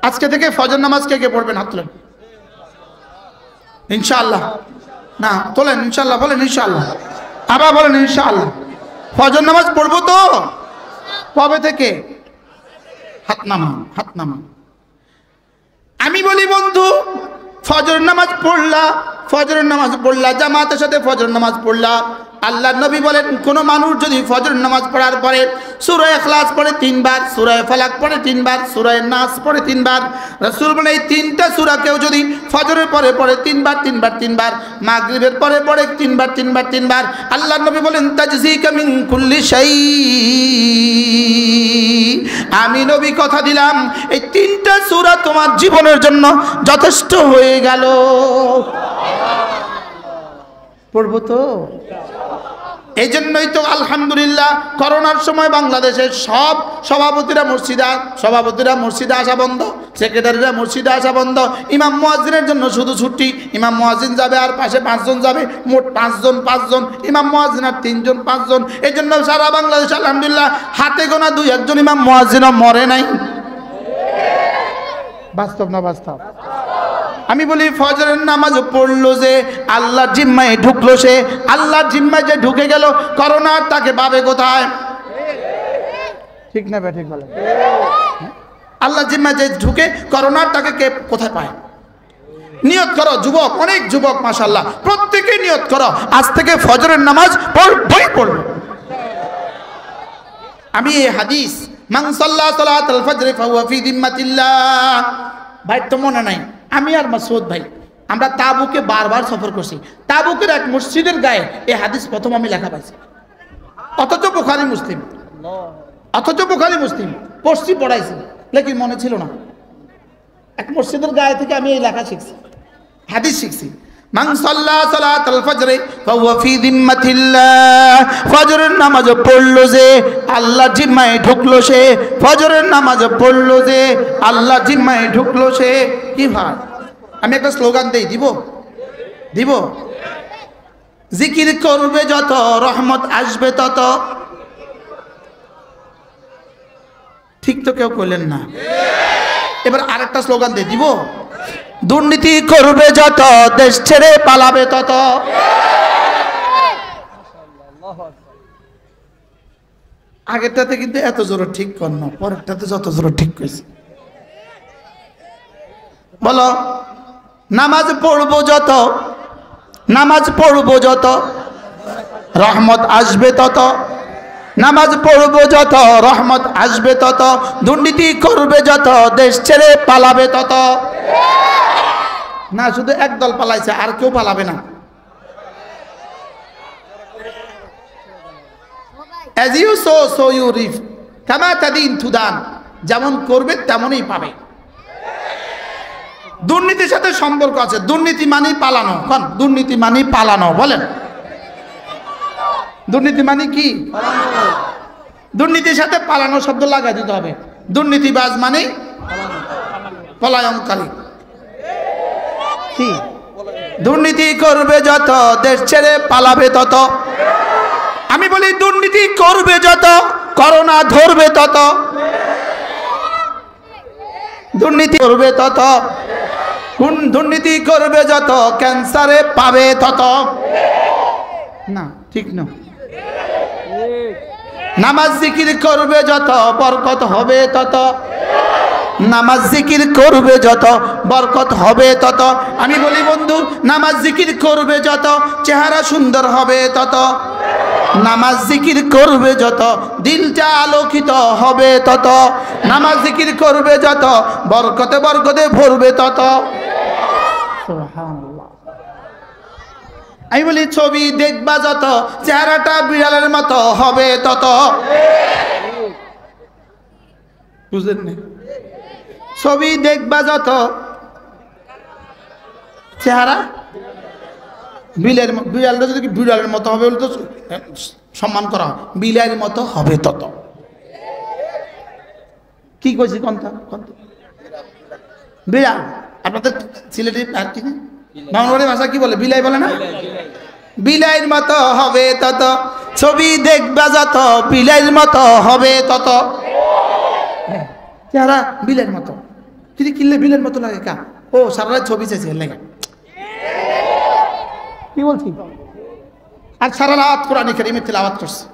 আজকে থেকে ফজর নামাজ কে কে পড়বেন? হাত তোলেন ইনশাআল্লাহ। না তোলেন ইনশাআল্লাহ, বলেন ইনশাআল্লাহ, আবার বলেন ইনশাআল্লাহ। ফজর নামাজ পড়বো তো? কবে থেকে? হাত নামান, হাত নামান। আমি বলি বন্ধু, ফজর নামাজ পড়লা, ফজরের নামাজ পড়লা, জামাতের সাথে ফজর নামাজ পড়লা। আল্লাহ নবী বলেন, কোন মানুষ যদি ফজর নামাজ পড়ার পরে সূরা ইখলাস পড়ে 3 বার, সূরা ফালাক পড়ে 3 বার, সূরা নাস পড়ে 3 বার, রাসূল বলেন এই 3টা সূরা কেউ যদি ফজরের পরে পড়ে 3 বার 3 বার 3 বার, মাগরিবের পরে পড়ে 3 বার 3 বার 3 বার, আল্লাহ নবী বলেন তাজজিকা মিন কুল্লি শাই, আমি নবী কথা দিলাম এই 3টা সূরা তোমার জীবনের জন্য যথেষ্ট হয়ে গেল। পড়বো তো? এই জন্যই তো আলহামদুলিল্লাহ করোনার সময় বাংলাদেশের সব সভাপতিরা মসজিদে আসা বন্ধ, সেক্রেটারিরা মসজিদে আসা বন্ধ, ইমাম মুয়াজ্জিনের জন্য শুধু ছুটি, ইমাম মুয়াজ্জিন যাবে আর পাশে 5 জন যাবে, মোট 5 জন, ইমাম মুয়াজ্জিন আর 3 জন 5 জন। এই জন্য সারা বাংলাদেশ আলহামদুলিল্লাহ হাতে গোনা 2-1 জন ইমাম মুয়াজ্জিনও মরে নাই। বাস্তব না বাস্তব? আমি বলি ফজরের নামাজ পড়লো যে আল্লাহর জিম্মায় ঢুকলো সে, আল্লাহর জিম্মায় যে ঢুকে গেল করোনা তাকে পাবে কোথায়? ঠিক না ঠিক বলে? আল্লাহর জিম্মায় যে ঢুকে করোনা তাকে কে কোথায় পায়? নিয়ত করো যুবক, অনেক যুবক মাশাআল্লাহ, প্রত্যেকে নিয়ত করো আজ থেকে ফজরের নামাজ পড়বই পড়বো। আমি এই হাদিস মান সাল্লা সালাতাল ফজর ফাহুয়া ফি জিম্মাতিল্লাহ, ভাই তো মনে নাই, আমি আর মাসউদ ভাই আমরা তাবুকে বারবার সফর করছি, তাবুকের এক মসজিদের গায়ে এই হাদিস প্রথম আমি লেখা পাইছি, অথচ বুখারী মুসলিম পড়ছি, পড়াইছি, লেকিন মনে ছিল না। এক মসজিদের গায়ে থেকে আমি এই লেখা শিখছি, হাদিস শিখছি। মান সাল্লা সালাতাল ফজর ফাহুয়া ফি জিম্মাতিল্লাহ, ফজরের নামাজ পড়লো যে আল্লাহ জিম্মায় ঢুকলো সে, ফজরের নামাজ পড়লো যে আল্লাহ জিম্মায় ঢুকলো সে। কি ভাই, আমি একটা স্লোগান দেই, দিব? জিকির করবে যত রহমত আসবে তত। ঠিক তো কেউ কইলেন না। এবার আরেকটা স্লোগান দেই, দিব? দুর্নীতি করবে যত দেশ ছেড়ে পালাবে তত। আগেরটাতে কিন্তু এত জোরে ঠিক কর না, পরেরটাতে যত জোরে ঠিক করেছে। বলো নামাজ পড়বো যত রহমত আসবে তত, নামাজ পড়বো যত রহমত আসবে তত, দুর্নীতি করবে যত দেশ ছেড়ে পালাবে তত। না শুধু একদল পালাইছে, আর কেউ পালাবে না। as you sow so you reap, কামা তাদিন তুদান, যেমন করবে তেমনই পাবে। দুর্নীতির সাথে সম্পর্ক আছে, দুর্নীতি মানে পালানো। কোন দুর্নীতি মানে পালানো? বলেন দুর্নীতি মানে কি? দুর্নীতির সাথে পালানো শব্দ লাগাই দিতে হবে। দুর্নীতিবাজ মানে পলায়নকারী। কি দুর্নীতি করবে যত দেশ ছেড়ে পালাবে তত। আমি বলি দুর্নীতি করবে যত করোনা ধরবে তত, দুর্নীতি করবে তত, দুর্নীতি করবে যত ক্যান্সারে পাবে তত। না ঠিক না। নামাজ জিকির করবে যত বরকত হবে তত, নামাজ জিকির করবে যত বরকত হবে তত। আমি বলি বন্ধু নামাজ জিকির করবে যত চেহারা সুন্দর হবে তত। নামাজ জিকির করবে যত দিলটা আলোকিত হবে তত, নামাজ জিকির করবে যত বরকতে বরকতে ভরবে তত। সুবহানাল্লাহ। আমি বলি ছবি দেখবা যত চেহারাটা বিড়ালের মতো হবে তত। বুঝলেন না? ছবি দেখবা যত চেহারা বিড়ালটা যদি বিড়ালের মতো হবে বলে তো সম্মান করা হয়, বিড়ালের মতো হবে তত। কি কইছি কোনটা? বিড়াল। আপনাদের সিলেটি আর কি বাংলাদেশের ভাষা কি বলে? বিলাই বলে না? বিলাইয়ের মতো হবে তত, ছবি দেখবা যত বিলাইয়ের মতো হবে তত। চেহারা বিলের মতো, কিন্তু কিনলে বিলের মতো লাগে কা? ও সারা রাত ছবি চাইছে লেগে। কি বলছি? আর সারা রাত কোরআন কারীমের তিলাওয়াত করছে,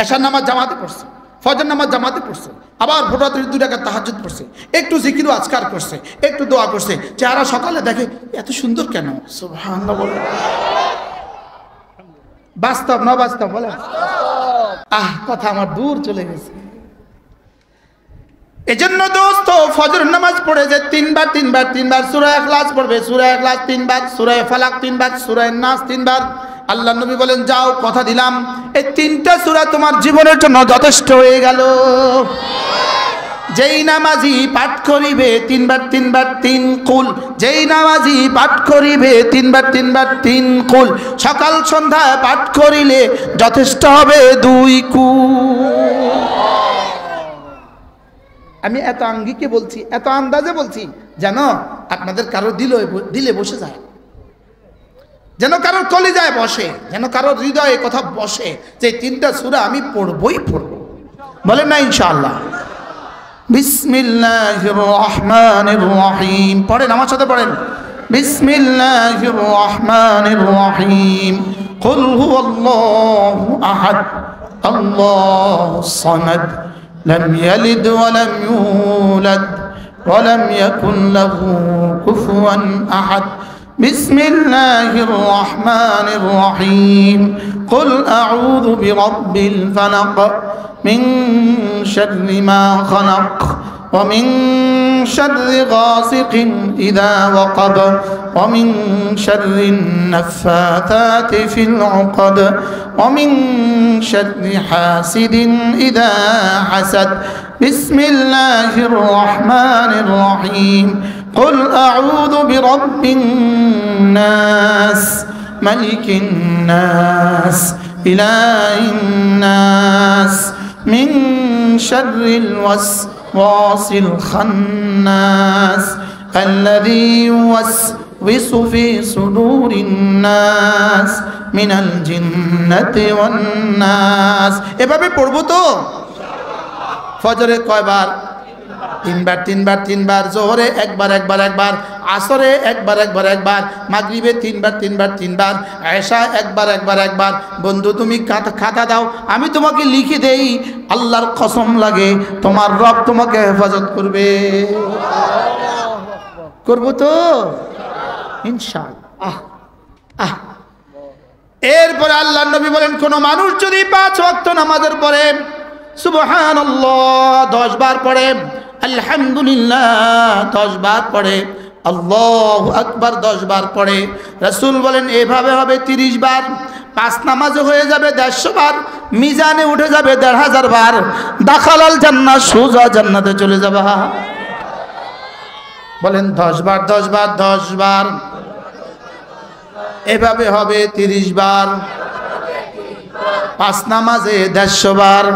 এশার নামাজ জামাতে পড়ছে, ফজর নামাজ জামাতে পড়ছে, আবার ভোর রাত্রে 2 রাকাত তাহাজ্জুদ পড়ছে, একটু জিকির ও আজকার করছে, একটু দোয়া করছে। চেহারা সকালে দেখে এত সুন্দর কেন? সুবহানাল্লাহ বলে। বাস্তব না বাস্তব বলে? কথা আমার দূর চলে গেছে। এজন্য দোস্ত ফজর নামাজ পড়ে যে 3 বার সূরা ইখলাস পড়বে, সূরা ইখলাস 3 বার, সূরা ফালাক 3 বার, সূরা নাস 3 বার। আল্লাহ নবী বলেন যাও কথা দিলাম এই 3টা সূরা তোমার জীবনের জন্য যথেষ্ট হয়ে গেল। যেই নামাজি পাঠ করিবে 3 বার 3 কুল, যেই নামাজি পাঠ করিবে 3 বার 3 কুল, সকাল সন্ধ্যা পাঠ করিলে যথেষ্ট হবে 2 কুল। আমি এত আঙ্গিকে বলছি, এত আন্দাজে বলছি যেন আপনাদের কারো দিলে বসে যায়, যেন কারোর কলিজায় বসে, যেন কারোর হৃদয়ে কথা বসে যে 3টা সূরা আমি পড়বই পড়ব। বলেন না ইনশাআল্লাহ? বিসমিল্লাহির রহমানির রহিম পড়েন, আমার সাথে পড়েন। বিসমিল্লাহির রহমানির রহিম। কুল হুয়াল্লাহু আহাদ আল্লাহুস সামাদ লাম ইয়ালিদ ওয়া লাম ইউলাদ ওয়া লাম ইয়াকুন লাহু কুফুয়ান আহাদ। বিসমিল্লাহির রহমানির রহিম। কুল আউযু বিরাব্বিল ফালাক মিন শাররি মা খালাক ওয়া মিন শাররি গাসিকিন ইযা ওয়াকাব ওয়া মিন শাররিন নাফাথাতি ফিল উকদ ওয়া মিন শাররি হাসিদিন ইযা হাসাদ। বিসমিল্লাহির রহমানির রহিম। কুল আউযু বিরাব্বিন নাস মালিকিন নাস ইলাহিন নাস মিন শাররিল ওয়াসওয়াসিল খান্নাস আল্লাযী ইউওয়াসওয়িসু ফি সুদুরিন নাস মিনাল জিন্নাতি ওয়ান নাস। এভাবে পড়বো তো? ফজরে কয়বার? 3 বার, জোহরে একবার, আসরে একবার, মাগরিবে 3 বার, এশা একবার। বন্ধু তুমি খাতা দাও, আমি তোমাকে লিখে দেই। আল্লাহর কসম লাগে তোমার রব তোমাকে হেফাজত করবে। করবো তো ইনশাআল্লাহ। এরপরে আল্লাহর নবী বলেন কোন মানুষ যদি 5 ওয়াক্ত নামাজের পরে সুবহানাল্লাহ 10 বার পড়ে, আলহামদুলিল্লাহ 10 বার পড়ে, আল্লাহু আকবার 10 বার পড়ে, রাসূল বলেন এভাবে হবে 30 বার। 5 নামাজে হয়ে যাবে 150 বার, মিজানে উঠে যাবে 1500 বার, দাখালাল জান্নাত, সোজা জান্নাতে চলে যাবে। বলেন 10 বার, এভাবে হবে 30 বার। 5 নামাজে 150 বার,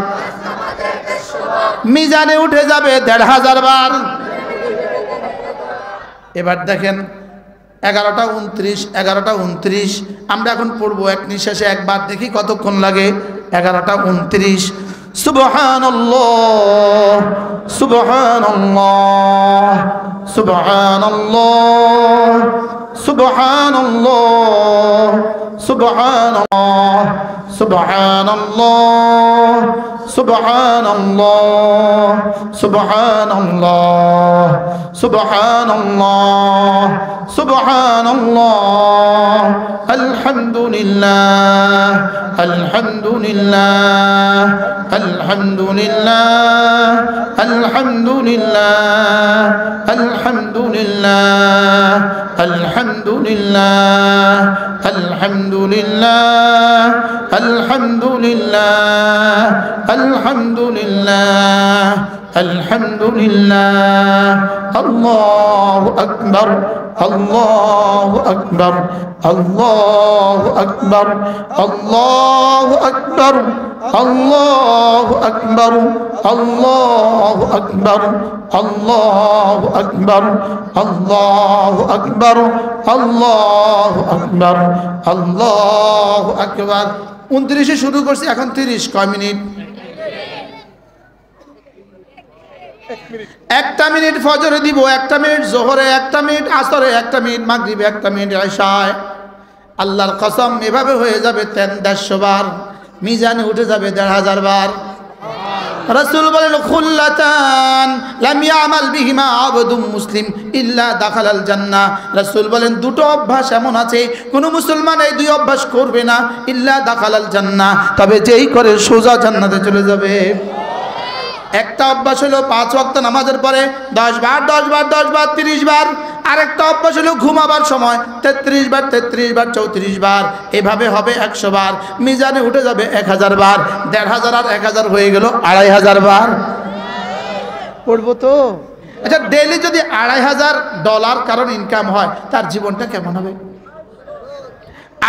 মিজানে উঠে যাবে 1500 বার। এবার দেখেন 11টা 29। আমরা এখন পড়বো এক নিঃশ্বাসে একবার, দেখি কতক্ষণ লাগে। 11টা 29। সুবহানাল্লাহ সুবহানাল্লাহ সুবহানাল্লাহ সুবহানাল্লাহ সুবহানাল্লাহ সুবহানাল্লাহ সুবহানাল্লাহ সুবহানাল্লাহ সুবহানাল্লাহ সুবহানাল্লাহ আলহামদুলিল্লাহ আলহামদুলিল্লাহ আলহামদুলিল্লাহ আলহামদুলিল্লাহ আলহামদুলিল্লাহ আলহামদুলিল্লাহ আলহামদুলিল্লাহ আলহামদুলিল্লাহ আলহামদুলিল্লাহ আলহামদুলিল্লাহ আল্লাহু আকবার আল্লাহু আকবার আল্লাহু আকবার আল্লাহু আকবার আল্লাহু আকবার আল্লাহু আকবার আল্লাহু আকবার আল্লাহু আকবার আল্লাহু আকবার আল্লাহু আকবার 29 শুরু করছি এখন 30 কয় মিনিট একটা মিনিট ফজরে দিব, একটা মিনিট জোহরে, একটা মিনিট আসরে, একটা মিনিট মাগরিবে, একটা মিনিট ইশায়। আল্লাহর কসম এভাবে হয়ে যাবে 150 বার, মিজানে উঠে যাবে 1500 বার। রাসূল বলেন খুল্লাতান লাম ইয়ামাল বিহিমা আবদুম মুসলিম ইল্লা দাখালাল জান্নাহ। রাসূল বলেন দুটো অভ্যাস এমন আছে কোন মুসলমান এই দুই অভ্যাস করবে না ইল্লা দাখালাল জান্নাহ, তবে যেই করে সোজা জান্নাতে চলে যাবে। একটা অভ্যাস হলো 5 ওয়াক্ত নামাজের পরে 10 বার 10 বার 10 বার 30 বার, আরেকটা অভ্যাস হলো ঘুমাবার সময় 33 বার 33 বার 34 বার, এভাবে হবে 100 বার, মিজানে উঠে যাবে 1000 বার। 1500 আর 1000 হয়ে গেল 2500 বার। পড়বো তো? আচ্ছা, ডেইলি যদি $2500 কারণ ইনকাম হয় তার জীবনটা কেমন হবে?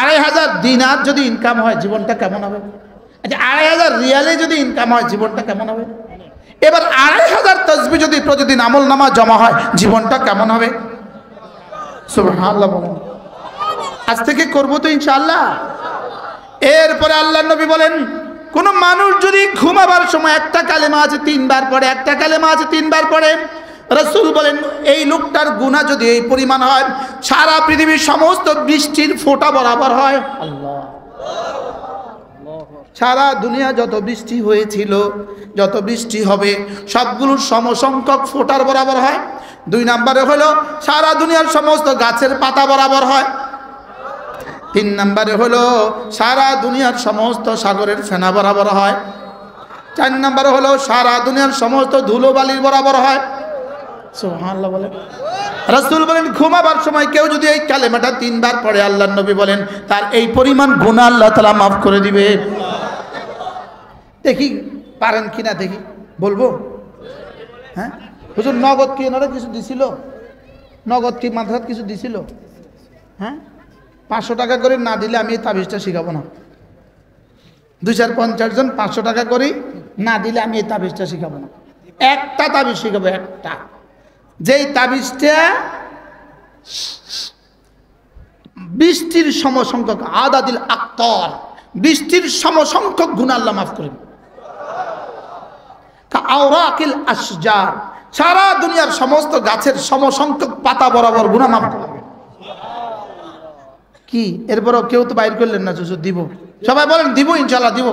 2500 দিনার যদি ইনকাম হয় জীবনটা কেমন হবে? আচ্ছা, 2500 রিয়ালে যদি ইনকাম হয় জীবনটা কেমন হবে? এবার 2500 তাসবিহ যদি প্রতিদিন আমল নামা জমা হয় জীবনটা কেমন হবে? সুবহানাল্লাহ বলেন। আজ থেকে করবো তো ইনশাআল্লাহ। এরপরে আল্লাহর নবী বলেন কোন মানুষ যদি ঘুমাবার সময় একটা কালেমা আছে 3 বার পড়ে, একটা কালেমা আছে 3 বার পড়ে, রাসূল বলেন এই লোকটার গুনাহ যদি এই পরিমাণ হয় সারা পৃথিবীর সমস্ত বৃষ্টির ফোঁটা বরাবর হয়। আল্লাহ, সারা দুনিয়া যত বৃষ্টি হয়েছিল, যত বৃষ্টি হবে সবগুলোর সমসংখ্যক ফোঁটার বরাবর হয়। 2 নম্বরে হলো সারা দুনিয়ার সমস্ত গাছের পাতা বরাবর হয়। 3 নম্বরে হলো সারা দুনিয়ার সমস্ত সাগরের ফেনা বরাবর হয়। 4 নম্বরে হলো সারা দুনিয়ার সমস্ত ধুলোবালির বরাবর হয়। সুবহানাল্লাহ বলেন। রাসূল বলেন ঘুমাবার সময় কেউ যদি এই কালেমাটা 3 বার পড়ে আল্লাহর নবী বলেন তার এই পরিমাণ গুনাহ আল্লাহ তাআলা মাফ করে দিবে। দেখি পারেন কিনা, দেখি বলবো। হ্যাঁ হুজুর, নগদ কি ওনারা কিছু দিছিল? নগদ কি মাদ্রাসাত কিছু দিছিল? হ্যাঁ, 500 টাকা করে না দিলে আমি এই তাবিজটা শিখাবো না। 250 জন 500 টাকা করে না দিলে আমি এই তাবিজটা শিখাবো না। একটা তাবিজ শিখাবো, একটা, যেই তাবিজটা বৃষ্টির সমসংখ্যক আদাদিল আক্তার, বৃষ্টির সমসংখ্যক গুনাহ আল্লাহ মাফ করেন। কাওরাকিল আশজার, সারা দুনিয়ার সমস্ত গাছের সমসংখ্যক পাতা বরাবর গুনাহ মাফ করবে। কি এরপরও কেউ তো বাইর করলেন না? হুজুর দিব, সবাই বলেন দিব ইনশাআল্লাহ দিব।